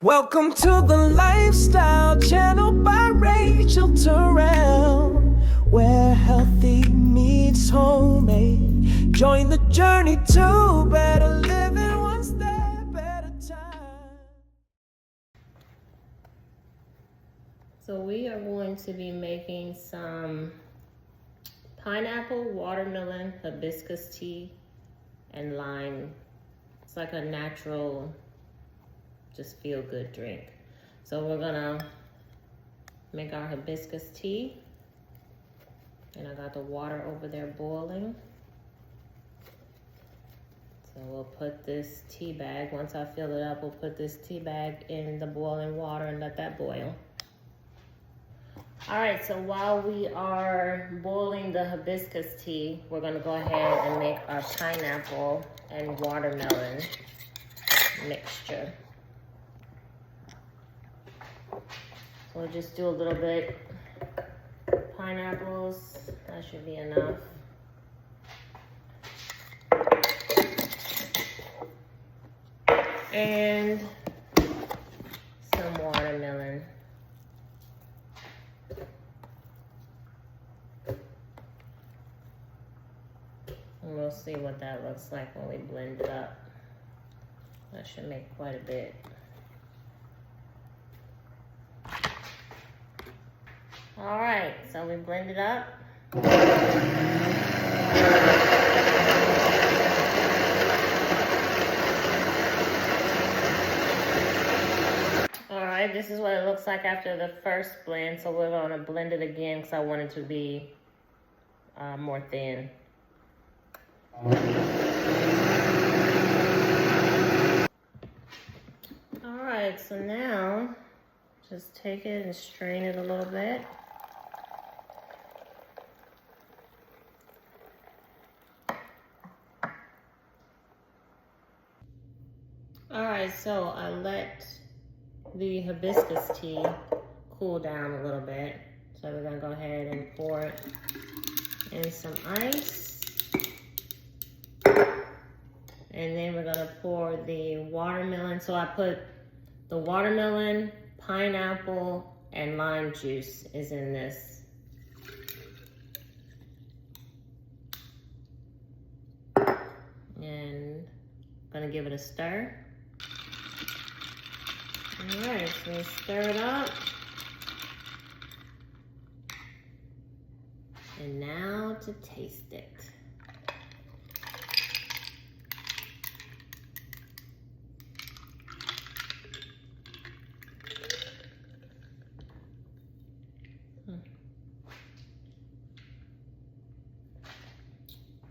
Welcome to the Lifestyle Channel by Rachel Terrell, where healthy meets homemade. Join the journey to better living, one step at a time. So we are going to be making some pineapple, watermelon, hibiscus tea, and lime. It's like a natural, just feel good drink. So we're gonna make our hibiscus tea. And I got the water over there boiling. So we'll put this tea bag, once I fill it up, we'll put this tea bag in the boiling water and let that boil. All right, so while we are boiling the hibiscus tea, we're gonna go ahead and make our pineapple and watermelon mixture. So we'll just do a little bit. Pineapples, that should be enough. And some watermelon. And we'll see what that looks like when we blend it up. That should make quite a bit. All right, so we blend it up. All right, this is what it looks like after the first blend. So we're gonna blend it again because I want it to be more thin. All right, so now just take it and strain it a little bit. All right, so I let the hibiscus tea cool down a little bit. So we're gonna go ahead and pour it in some ice. And then we're gonna pour the watermelon. So I put the watermelon, pineapple, and lime juice is in this. And gonna give it a stir. All right, so we stir it up. And now to taste it.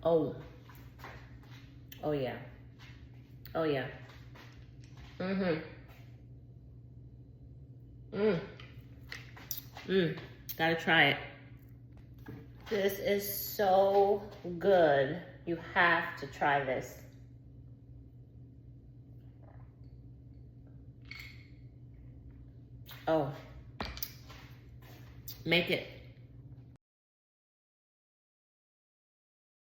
Oh yeah. Oh yeah. Gotta try it. This is so good. You have to try this. Oh. Make it.